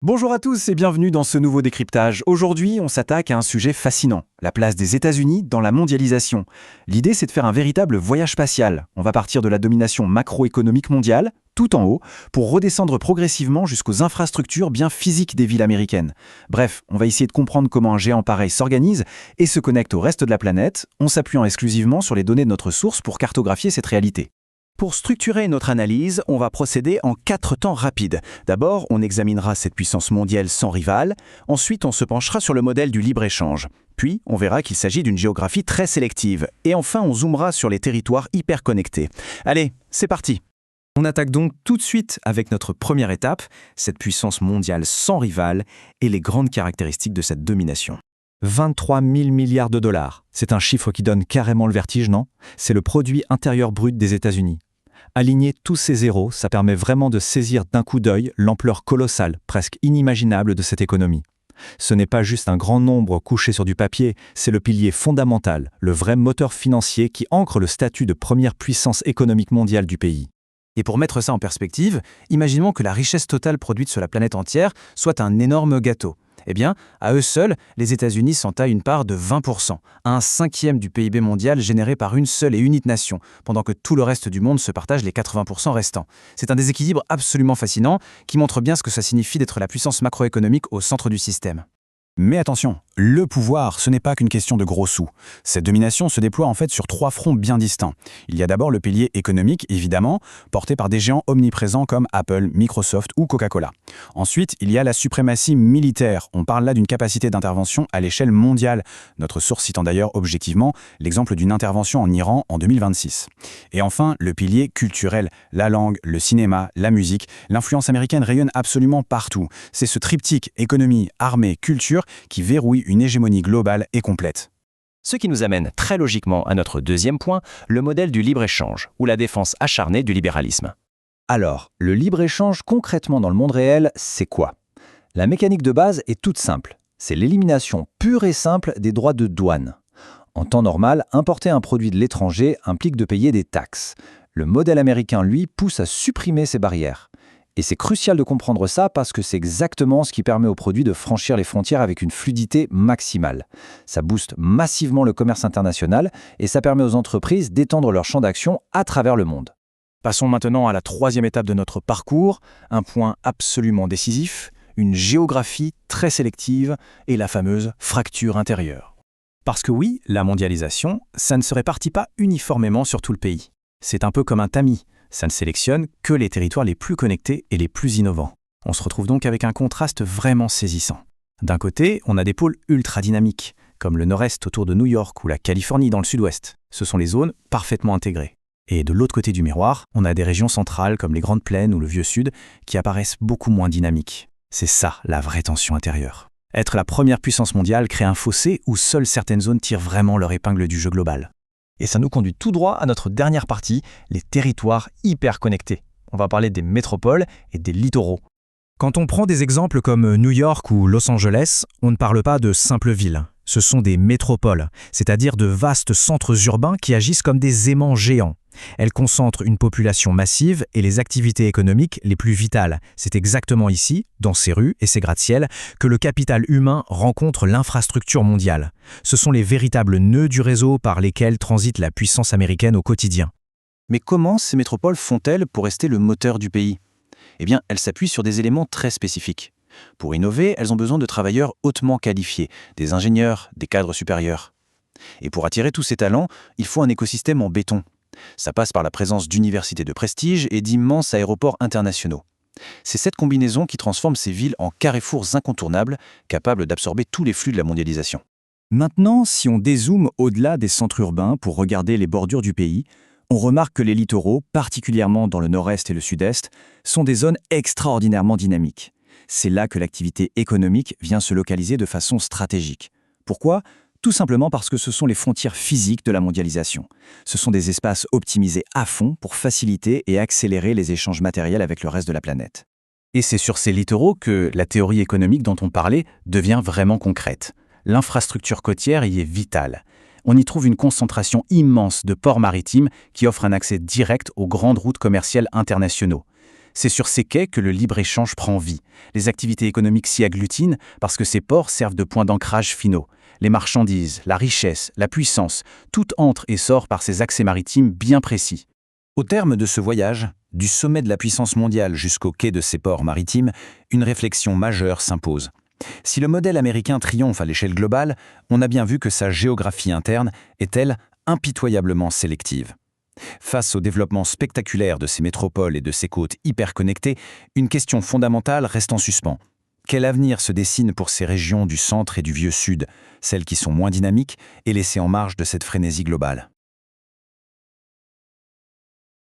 Bonjour à tous et bienvenue dans ce nouveau décryptage. Aujourd'hui, on s'attaque à un sujet fascinant, la place des États-Unis dans la mondialisation. L'idée, c'est de faire un véritable voyage spatial. On va partir de la domination macroéconomique mondiale, tout en haut, pour redescendre progressivement jusqu'aux infrastructures bien physiques des villes américaines. Bref, on va essayer de comprendre comment un géant pareil s'organise et se connecte au reste de la planète, en s'appuyant exclusivement sur les données de notre source pour cartographier cette réalité. Pour structurer notre analyse, on va procéder en 4 temps rapides. D'abord, on examinera cette puissance mondiale sans rival. Ensuite, on se penchera sur le modèle du libre-échange. Puis, on verra qu'il s'agit d'une géographie très sélective. Et enfin, on zoomera sur les territoires hyper connectés. Allez, c'est parti! On attaque donc tout de suite avec notre première étape, cette puissance mondiale sans rival et les grandes caractéristiques de cette domination. 23 000 milliards de dollars. C'est un chiffre qui donne carrément le vertige, non? C'est le produit intérieur brut des États-Unis. Aligner tous ces zéros, ça permet vraiment de saisir d'un coup d'œil l'ampleur colossale, presque inimaginable de cette économie. Ce n'est pas juste un grand nombre couché sur du papier, c'est le pilier fondamental, le vrai moteur financier qui ancre le statut de première puissance économique mondiale du pays. Et pour mettre ça en perspective, imaginons que la richesse totale produite sur la planète entière soit un énorme gâteau. Eh bien, à eux seuls, les États-Unis s'entaillent une part de 20%, un cinquième du PIB mondial généré par une seule et unique nation, pendant que tout le reste du monde se partage les 80% restants. C'est un déséquilibre absolument fascinant qui montre bien ce que ça signifie d'être la puissance macroéconomique au centre du système. Mais attention, le pouvoir, ce n'est pas qu'une question de gros sous. Cette domination se déploie en fait sur 3 fronts bien distincts. Il y a d'abord le pilier économique, évidemment, porté par des géants omniprésents comme Apple, Microsoft ou Coca-Cola. Ensuite, il y a la suprématie militaire. On parle là d'une capacité d'intervention à l'échelle mondiale. Notre source citant d'ailleurs objectivement l'exemple d'une intervention en Iran en 2026. Et enfin, le pilier culturel, la langue, le cinéma, la musique. L'influence américaine rayonne absolument partout. C'est ce triptyque économie, armée, culture qui verrouille une hégémonie globale et complète. Ce qui nous amène très logiquement à notre deuxième point, le modèle du libre-échange, ou la défense acharnée du libéralisme. Alors, le libre-échange concrètement dans le monde réel, c'est quoi? La mécanique de base est toute simple. C'est l'élimination pure et simple des droits de douane. En temps normal, importer un produit de l'étranger implique de payer des taxes. Le modèle américain, lui, pousse à supprimer ces barrières. Et c'est crucial de comprendre ça parce que c'est exactement ce qui permet aux produits de franchir les frontières avec une fluidité maximale. Ça booste massivement le commerce international et ça permet aux entreprises d'étendre leur champ d'action à travers le monde. Passons maintenant à la troisième étape de notre parcours, un point absolument décisif, une géographie très sélective et la fameuse fracture intérieure. Parce que oui, la mondialisation, ça ne se répartit pas uniformément sur tout le pays. C'est un peu comme un tamis. Ça ne sélectionne que les territoires les plus connectés et les plus innovants. On se retrouve donc avec un contraste vraiment saisissant. D'un côté, on a des pôles ultra dynamiques, comme le nord-est autour de New York ou la Californie dans le sud-ouest. Ce sont les zones parfaitement intégrées. Et de l'autre côté du miroir, on a des régions centrales comme les Grandes Plaines ou le Vieux Sud qui apparaissent beaucoup moins dynamiques. C'est ça la vraie tension intérieure. Être la première puissance mondiale crée un fossé où seules certaines zones tirent vraiment leur épingle du jeu global. Et ça nous conduit tout droit à notre dernière partie, les territoires hyper connectés. On va parler des métropoles et des littoraux. Quand on prend des exemples comme New York ou Los Angeles, on ne parle pas de simples villes. Ce sont des métropoles, c'est-à-dire de vastes centres urbains qui agissent comme des aimants géants. Elles concentrent une population massive et les activités économiques les plus vitales. C'est exactement ici, dans ces rues et ces gratte-ciel, que le capital humain rencontre l'infrastructure mondiale. Ce sont les véritables nœuds du réseau par lesquels transite la puissance américaine au quotidien. Mais comment ces métropoles font-elles pour rester le moteur du pays? Eh bien, elles s'appuient sur des éléments très spécifiques. Pour innover, elles ont besoin de travailleurs hautement qualifiés, des ingénieurs, des cadres supérieurs. Et pour attirer tous ces talents, il faut un écosystème en béton. Ça passe par la présence d'universités de prestige et d'immenses aéroports internationaux. C'est cette combinaison qui transforme ces villes en carrefours incontournables, capables d'absorber tous les flux de la mondialisation. Maintenant, si on dézoome au-delà des centres urbains pour regarder les bordures du pays, on remarque que les littoraux, particulièrement dans le nord-est et le sud-est, sont des zones extraordinairement dynamiques. C'est là que l'activité économique vient se localiser de façon stratégique. Pourquoi ? Tout simplement parce que ce sont les frontières physiques de la mondialisation. Ce sont des espaces optimisés à fond pour faciliter et accélérer les échanges matériels avec le reste de la planète. Et c'est sur ces littoraux que la théorie économique dont on parlait devient vraiment concrète. L'infrastructure côtière y est vitale. On y trouve une concentration immense de ports maritimes qui offrent un accès direct aux grandes routes commerciales internationaux. C'est sur ces quais que le libre-échange prend vie. Les activités économiques s'y agglutinent parce que ces ports servent de points d'ancrage finaux. Les marchandises, la richesse, la puissance, tout entre et sort par ces accès maritimes bien précis. Au terme de ce voyage, du sommet de la puissance mondiale jusqu'au quai de ces ports maritimes, une réflexion majeure s'impose. Si le modèle américain triomphe à l'échelle globale, on a bien vu que sa géographie interne est, elle, impitoyablement sélective. Face au développement spectaculaire de ces métropoles et de ces côtes hyper connectées, une question fondamentale reste en suspens. Quel avenir se dessine pour ces régions du centre et du vieux sud, celles qui sont moins dynamiques et laissées en marge de cette frénésie globale ?